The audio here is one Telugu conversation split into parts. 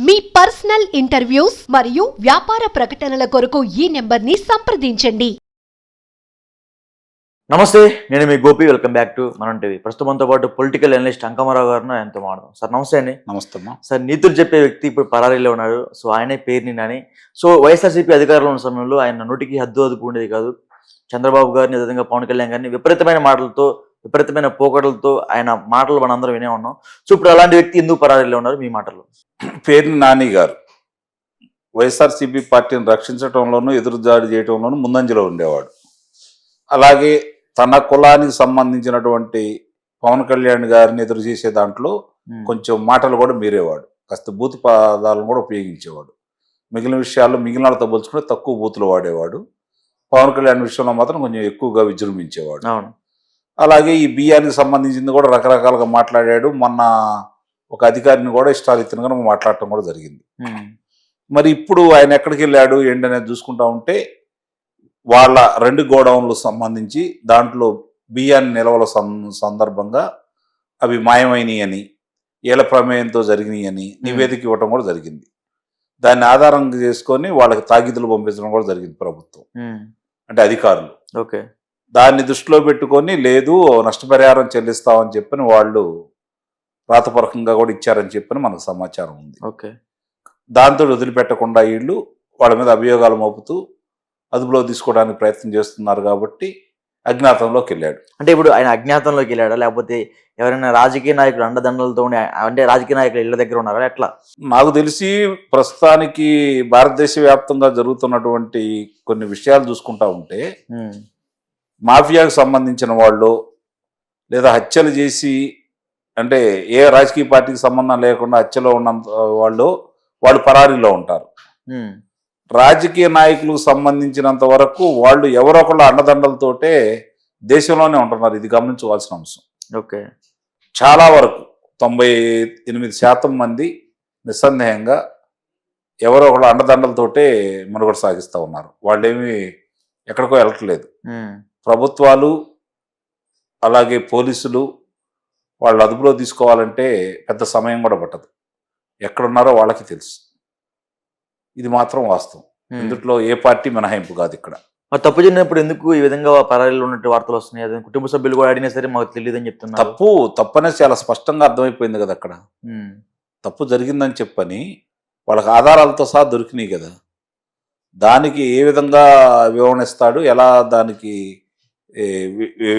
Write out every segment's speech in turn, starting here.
మీ పర్సనల్ ఇంటర్వ్యూస్ మరియు వ్యాపార ప్రకటనల కొరకు ఈ నెంబర్ని సంప్రదించండి. నమస్తే, నేను మీ గోపి. వెల్కమ్ బ్యాక్ టు మనం టీవీ. ప్రస్తుతంతో పాటు పొలిటికల్ అనలిస్ట్ అంకమరావు గారిని ఆయనతో మాట్లాడదాం. సార్ నమస్తే అండి. నమస్తే సార్, నీతులు చెప్పే వ్యక్తి ఇప్పుడు పరారీలో ఉన్నారు. సో ఆయనే పేరుని నాని. సో వైఎస్ఆర్సీపీ అధికారంలో ఉన్న సమయంలో ఆయన నోటికి హద్దు అదుపు ఉండేది కాదు. చంద్రబాబు గారిని, అదేవిధంగా పవన్ కళ్యాణ్ గారిని విపరీతమైన మాటలతో, విపరీతమైన పోకడలతో ఆయన మాటలు మనందరం వినే ఉన్నాం. సో ఇప్పుడు అలాంటి వ్యక్తి ఎందుకు పరారీలో ఉన్నారు? మీ మాటలు. పేరుని నాని గారు వైఎస్ఆర్సీపీ పార్టీని రక్షించడంలోనూ, ఎదురుదాడి చేయడంలోనూ ముందంజలో ఉండేవాడు. అలాగే తన కులానికి సంబంధించినటువంటి పవన్ కళ్యాణ్ గారిని ఎదురు చేసే దాంట్లో కొంచెం మాటలు కూడా మీరేవాడు. కాస్త బూతు పదాలను కూడా ఉపయోగించేవాడు. మిగిలిన విషయాల్లో మిగిలిన వాళ్ళతో పోల్చుకుంటే తక్కువ బూతులు వాడేవాడు. పవన్ కళ్యాణ్ విషయంలో మాత్రం కొంచెం ఎక్కువగా విజృంభించేవాడు. అలాగే ఈ బియ్యానికి సంబంధించింది కూడా రకరకాలుగా మాట్లాడాడు. మొన్న ఒక అధికారిని కూడా ఇష్టారీతిగా మాట్లాడటం కూడా జరిగింది. మరి ఇప్పుడు ఆయన ఎక్కడికి వెళ్ళాడు ఏంటనేది చూసుకుంటా ఉంటే, వాళ్ళ 2 గోడౌన్లు సంబంధించి దాంట్లో బియ్యాన్ని నిల్వల సందర్భంగా అవి మాయమైనవి అని, ఏళ్ల ప్రమేయంతో జరిగినాయి అని నివేదిక ఇవ్వటం కూడా జరిగింది. దాన్ని ఆధారంగా చేసుకొని వాళ్ళకి తాగిదులు పంపించడం కూడా జరిగింది ప్రభుత్వం, అంటే అధికారులు. ఓకే, దాన్ని దృష్టిలో పెట్టుకొని లేదు నష్టపరిహారం చెల్లిస్తామని చెప్పని వాళ్ళు రాతపూర్వకంగా కూడా ఇచ్చారని చెప్పని మనకు సమాచారం ఉంది. ఓకే, దాంతో వదిలిపెట్టకుండా వీళ్ళు వాళ్ళ మీద అభియోగాలు మోపుతూ అదుపులో తీసుకోవడానికి ప్రయత్నం చేస్తున్నారు. కాబట్టి అజ్ఞాతంలోకి వెళ్ళాడు. అంటే ఇప్పుడు ఆయన అజ్ఞాతంలోకి వెళ్ళాడా, లేకపోతే ఎవరైనా రాజకీయ నాయకులు అండదండలతో, అంటే రాజకీయ నాయకులు ఇళ్ల దగ్గర ఉన్నారా, ఎట్లా? నాకు తెలిసి ప్రస్తుతానికి భారతదేశ వ్యాప్తంగా జరుగుతున్నటువంటి కొన్ని విషయాలు చూసుకుంటా ఉంటే, మాఫియాకు సంబంధించిన వాళ్ళు లేదా హత్యలు చేసి, అంటే ఏ రాజకీయ పార్టీకి సంబంధం లేకుండా హత్యలో ఉన్నంత వాళ్ళు పరారీలో ఉంటారు. రాజకీయ నాయకులకు సంబంధించినంత వరకు వాళ్ళు ఎవరో ఒకళ్ళ అండదండలతోటే దేశంలోనే ఉంటున్నారు. ఇది గమనించవలసిన అంశం. ఓకే, చాలా వరకు 98% మంది నిస్సందేహంగా ఎవరో ఒకళ్ళ అండదండలతోటే మనుగడ సాగిస్తూ ఉన్నారు. వాళ్ళేమి ఎక్కడికో వెళ్ళట్లేదు. ప్రభుత్వాలు అలాగే పోలీసులు వాళ్ళు అదుపులో తీసుకోవాలంటే పెద్ద సమయం కూడా పట్టదు. ఎక్కడున్నారో వాళ్ళకి తెలుసు. ఇది మాత్రం వాస్తవం. ఇందులో ఏ పార్టీ మినహాయింపు కాదు. ఇక్కడ తప్పు జరిగినప్పుడు ఎందుకు ఈ విధంగా పరారీలో ఉన్నట్టు వార్తలు వస్తున్నాయి? అదే కుటుంబ సభ్యులు కూడా అడిగినా సరే మాకు తెలియదు అని చెప్తున్నారు. తప్పనే చాలా స్పష్టంగా అర్థమైపోయింది కదా. అక్కడ తప్పు జరిగిందని చెప్పని వాళ్ళకి ఆధారాలతో సహా దొరికినాయి కదా. దానికి ఏ విధంగా వివరణిస్తాడు, ఎలా దానికి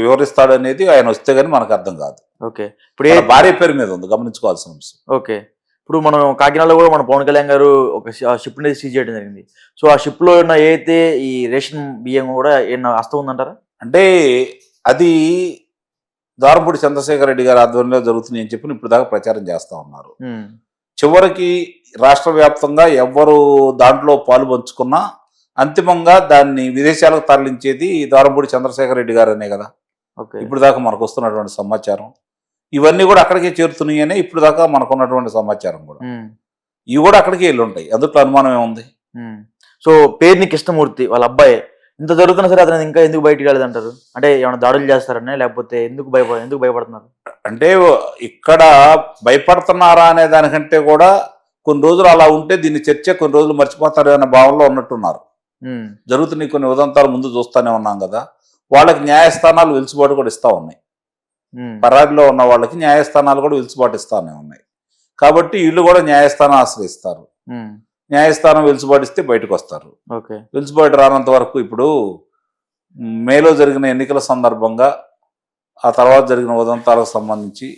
వివరిస్తాడు అనేది ఆయన వస్తే గానీ మనకు అర్థం కాదు. ఓకే, ఇప్పుడు భార్య పేరు మీద ఉంది, గమనించుకోవాల్సిన అంశం. ఓకే, ఇప్పుడు మనం కాకినాడలో కూడా మన పవన్ కళ్యాణ్ గారు ఒక షిప్ అనేది సీజ్ చేయడం జరిగింది. సో ఆ షిప్ లో ఉన్న ఏదైతే ఈ రేషన్ బియ్యం కూడా ఏమన్నా వస్తూ ఉందంటారా? అంటే అది ద్వారంపూడి చంద్రశేఖర్ రెడ్డి గారి ఆధ్వర్యంలో జరుగుతుంది అని చెప్పి ఇప్పుడు దాకా ప్రచారం చేస్తా ఉన్నారు. చివరికి రాష్ట్ర వ్యాప్తంగా ఎవ్వరు దాంట్లో పాలు పంచుకున్నా అంతిమంగా దాన్ని విదేశాలకు తరలించేది ద్వారంపూడి చంద్రశేఖర్ రెడ్డి గారు అనే కదా ఇప్పుడు దాకా మనకు వస్తున్నటువంటి సమాచారం. ఇవన్నీ కూడా అక్కడికే చేరుతున్నాయి అనే ఇప్పుడు దాకా మనకు ఉన్నటువంటి సమాచారం కూడా. ఇవి కూడా అక్కడికి వెళ్ళి ఉంటాయి. అందులో అనుమానం ఏముంది? సో పేరుని కృష్ణమూర్తి వాళ్ళ అబ్బాయి ఇంత జరుగుతున్నా సరే అతను ఇంకా ఎందుకు బయటికి వెళ్ళదంటారు? అంటే ఏమైనా దాడులు చేస్తారనే, లేకపోతే ఎందుకు భయపడుతున్నారు? అంటే ఇక్కడ భయపడుతున్నారా అనే దానికంటే కూడా కొన్ని రోజులు అలా ఉంటే దీన్ని చర్చ కొన్ని రోజులు మర్చిపోతారు అనే భావంలో ఉన్నట్టున్నారు. జరుగుతున్నాయి కొన్ని ఉదంతాలు ముందు చూస్తూనే ఉన్నాం కదా. వాళ్ళకి న్యాయస్థానాలు వెలుసుబాటు కూడా ఇస్తా ఉన్నాయి. పరారీలో ఉన్న వాళ్ళకి న్యాయస్థానాలు కూడా వెలుసుబాటు ఇస్తానే ఉన్నాయి. కాబట్టి వీళ్ళు కూడా న్యాయస్థానం ఆశ్రయిస్తారు. న్యాయస్థానం వెలుసుబాటు ఇస్తే బయటకు వస్తారు. వెలుసుబాటు రానంత వరకు ఇప్పుడు మేలో జరిగిన ఎన్నికల సందర్భంగా ఆ తర్వాత జరిగిన ఉదంతాలకు సంబంధించి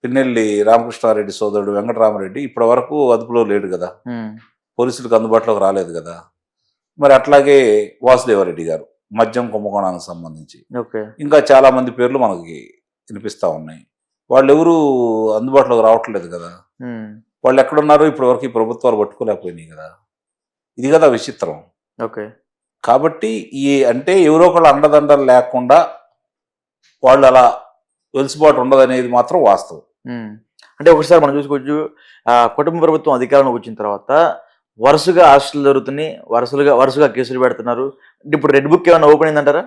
పిన్నెల్లి రామకృష్ణారెడ్డి సోదరుడు వెంకటరామరెడ్డి ఇప్పటి వరకు అదుపులో లేడు కదా, పోలీసులకు అందుబాటులోకి రాలేదు కదా. మరి అట్లాగే వాసుదేవరెడ్డి గారు మద్యం కుంభకోణానికి సంబంధించి ఇంకా చాలా మంది పేర్లు మనకి వినిపిస్తా ఉన్నాయి. వాళ్ళు ఎవరు అందుబాటులోకి రావట్లేదు కదా. వాళ్ళు ఎక్కడున్నారో ఇప్పటి వరకు ఈ ప్రభుత్వాలు పట్టుకోలేకపోయినాయి కదా. ఇది కదా విచిత్రం. కాబట్టి అంటే ఎవరో ఒకళ్ళు అండదండలు లేకుండా వాళ్ళు అలా వెలుసుబాటు ఉండదనేది మాత్రం వాస్తవం. అంటే ఒకసారి మనం చూసుకోవచ్చు, కుటుంబ ప్రభుత్వం అధికారంలోకి వచ్చిన తర్వాత వరుసగా అరెస్టులు జరుగుతున్నాయి, వరుసగా కేసులు పెడుతున్నారు. ఇప్పుడు రెడ్ బుక్ ఏమైనా ఓపెన్ అయిందంటారా?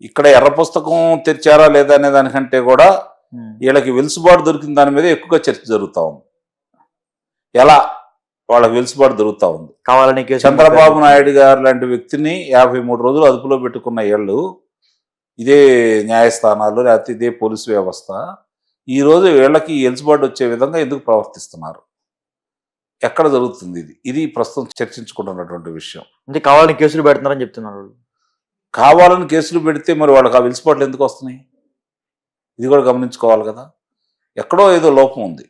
ఇక్కడ ఎర్ర పుస్తకం తెచ్చారా లేదా అనే దానికంటే కూడా వీళ్ళకి వెలుసుబాటు దొరికిన దాని మీద ఎక్కువగా చర్చ జరుగుతూ ఉంది. ఎలా వాళ్ళకి వెలుసుబాటు దొరుకుతా ఉంది. కావాలని కేసు చంద్రబాబు నాయుడు గారు లాంటి వ్యక్తిని 53 రోజులు అదుపులో పెట్టుకున్న ఏళ్ళు ఇదే న్యాయస్థానాలు లేకపోతే ఇదే పోలీసు వ్యవస్థ ఈ రోజు వీళ్ళకి వెలుసుబాటు వచ్చే విధంగా ఎందుకు ప్రవర్తిస్తున్నారు? ఎక్కడ జరుగుతుంది ఇది ప్రస్తుతం చర్చించుకుంటున్నటువంటి విషయం. అంటే కావాలని కేసులు పెడుతున్నారని చెప్తున్నారు వాళ్ళు. కావాలని కేసులు పెడితే మరి వాళ్ళకి ఆ వెలుసుబాట్లు ఎందుకు వస్తున్నాయి? ఇది కూడా గమనించుకోవాలి కదా. ఎక్కడో ఏదో లోపం ఉంది.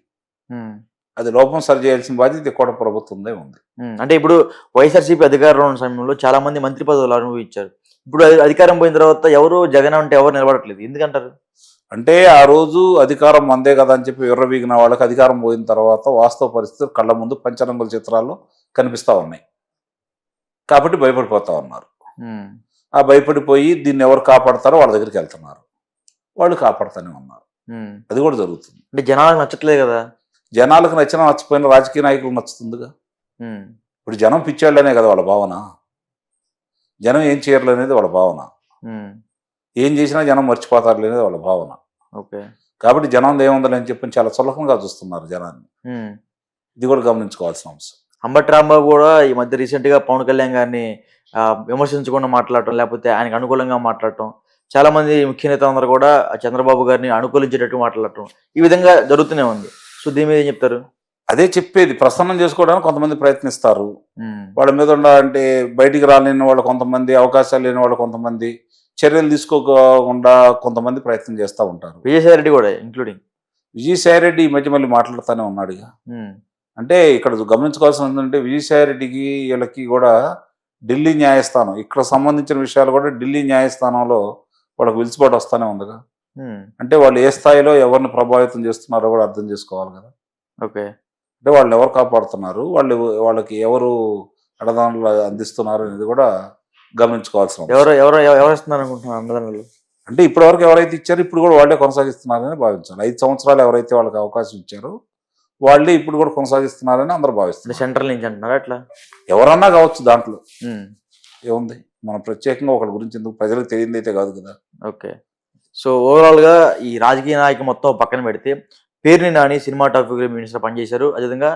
అది లోపం సరి చేయాల్సిన బాధ్యత కూడా ప్రభుత్వందే ఉంది. అంటే ఇప్పుడు వైఎస్ఆర్సీపీ అధికారంలో ఉన్న సమయంలో చాలా మంది మంత్రి పదవులు అనుభవించారు. ఇప్పుడు అధికారం పోయిన తర్వాత ఎవరు జగన్ అంటే ఎవరు నిలబడట్లేదు, ఎందుకంటారు? అంటే ఆ రోజు అధికారం మందే కదా అని చెప్పి విర్రవీగిన వాళ్ళకి అధికారం పోయిన తర్వాత వాస్తవ పరిస్థితులు కళ్ళ ముందు పంచరంగుల చిత్రాల్లో కనిపిస్తూ ఉన్నాయి కాబట్టి భయపడిపోతా ఉన్నారు. ఆ భయపడిపోయి దీన్ని ఎవరు కాపాడతారో వాళ్ళ దగ్గరికి వెళ్తున్నారు. వాళ్ళు కాపాడుతూనే ఉన్నారు. అది కూడా జరుగుతుంది. అంటే జనాలకు నచ్చట్లేదు కదా. జనాలకు నచ్చినా నచ్చపోయిన రాజకీయ నాయకులు నచ్చుతుందిగా. ఇప్పుడు జనం పిచ్చాళ్ళనే కదా వాళ్ళ భావన. జనం ఏం చేయర్లు అనేది వాళ్ళ భావన. ఏం చేసినా జనం మర్చిపోతారు అనేది వాళ్ళ భావన. ఓకే. కాబట్టి జనం ఏముందని అని చెప్పి చాలా సులభంగా చూస్తున్నారు జనాన్ని. ఇది కూడా గమనించుకోవాల్సిన అంశం. అంబటి రాంబాబు కూడా ఈ మధ్య రీసెంట్ గా పవన్ కళ్యాణ్ గారిని విమర్శించకుండా మాట్లాడటం, లేకపోతే ఆయనకు అనుకూలంగా మాట్లాడటం, చాలా మంది ముఖ్య నేతలందరూ కూడా చంద్రబాబు గారిని అనుకూలించేటట్టు మాట్లాడటం, ఈ విధంగా జరుగుతూనే ఉంది. సో దీని మీద ఏం చెప్తారు? అదే చెప్పేది, ప్రసన్నం చేసుకోవడానికి కొంతమంది ప్రయత్నిస్తారు. వాళ్ళ మీద అంటే బయటికి రాలేని వాళ్ళు కొంతమంది, అవకాశాలు లేని వాళ్ళు కొంతమంది, చర్యలు తీసుకోకుండా కొంతమంది ప్రయత్నం చేస్తూ ఉంటారు. విజయసాయి రెడ్డి కూడా ఇంక్లూడింగ్. విజయసాయి రెడ్డి ఈ మధ్య మళ్ళీ మాట్లాడుతూనే ఉన్నాడు. అంటే ఇక్కడ గమనించుకోవాల్సిన ఏంటంటే విజయసాయి రెడ్డికి వీళ్ళకి కూడా ఢిల్లీ న్యాయస్థానం, ఇక్కడ సంబంధించిన విషయాలు కూడా ఢిల్లీ న్యాయస్థానంలో వాళ్ళకి వెలుసుబాటు వస్తూనే ఉందిగా. అంటే వాళ్ళు ఏ స్థాయిలో ఎవరిని ప్రభావితం చేస్తున్నారో కూడా అర్థం చేసుకోవాలి కదా. ఓకే. అంటే వాళ్ళు ఎవరు కాపాడుతున్నారు, వాళ్ళకి ఎవరు అడదానులు అందిస్తున్నారు అనేది కూడా గమనించుకోవాల్సిన. ఎవరు ఇస్తున్నారు అనుకుంటున్నారు అన్నదానాలు? అంటే ఇప్పటి వరకు ఎవరైతే ఇచ్చారో ఇప్పుడు కూడా వాళ్ళే కొనసాగిస్తున్నారని భావించాలి. 5 సంవత్సరాలు ఎవరైతే వాళ్ళకి అవకాశం ఇచ్చారో వాళ్ళే ఇప్పుడు కూడా కొనసాగిస్తున్నారని అందరూ భావిస్తున్నారు. సెంట్రల్ నుంచి అంటున్నారు అట్లా? ఎవరన్నా కావచ్చు, దాంట్లో ఏముంది. మనం ప్రత్యేకంగా ఒకరి గురించి ఎందుకు, ప్రజలకు తెలియదు అయితే కాదు కదా. ఓకే. సో ఓవరాల్ గా ఈ రాజకీయ నాయకులు మొత్తం పక్కన పెడితే పేర్ని నాని సినిమాటోగ్రఫీ మినిస్టర్ పనిచేశారు. అదేవిధంగా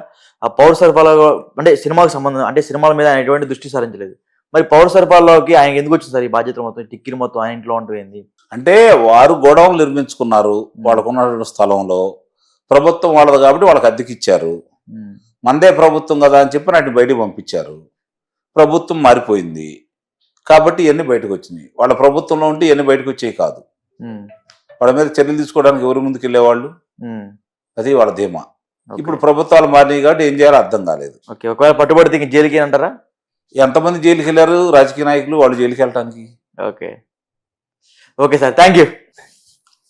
ఆ పౌర సరఫరాలో అంటే సినిమాకు సంబంధం, అంటే సినిమాల మీద ఆయన ఎటువంటి దృష్టి సారించలేదు. మరి పౌర సరఫరాలోకి ఆయన ఎందుకు వచ్చింది సార్ ఈ బాధ్యత మొత్తం, టిక్కిలు మొత్తం ఆయన ఇంట్లో ఉంటుంది? అంటే వారు గోడౌన్లు నిర్మించుకున్నారు వాళ్ళకున్న స్థలంలో, ప్రభుత్వం వాళ్ళది కాబట్టి వాళ్ళకి అద్దెకి ఇచ్చారు. మందే ప్రభుత్వం కదా అని చెప్పి నాటిని బయటకు పంపించారు. ప్రభుత్వం మారిపోయింది కాబట్టి ఇవన్నీ బయటకు వచ్చినాయి. వాళ్ళ ప్రభుత్వంలో ఉంటే ఇవన్నీ బయటకు వచ్చేవి కాదు. వాళ్ళ మీద చర్యలు తీసుకోవడానికి ఎవరు ముందుకు వెళ్ళేవాళ్ళు? అది వాళ్ళ ధీమా. ఇప్పుడు ప్రభుత్వాలు మారినాయి కాబట్టి ఏం చేయాలో అర్థం కాలేదు. ఓకే. ఒకవేళ పట్టుబడితే జైలుకి అంటారా? ఎంతమంది జైలుకి వెళ్ళారు రాజకీయ నాయకులు వాళ్ళు జైలుకి వెళ్ళటానికి? Okay. Okay sir, thank you.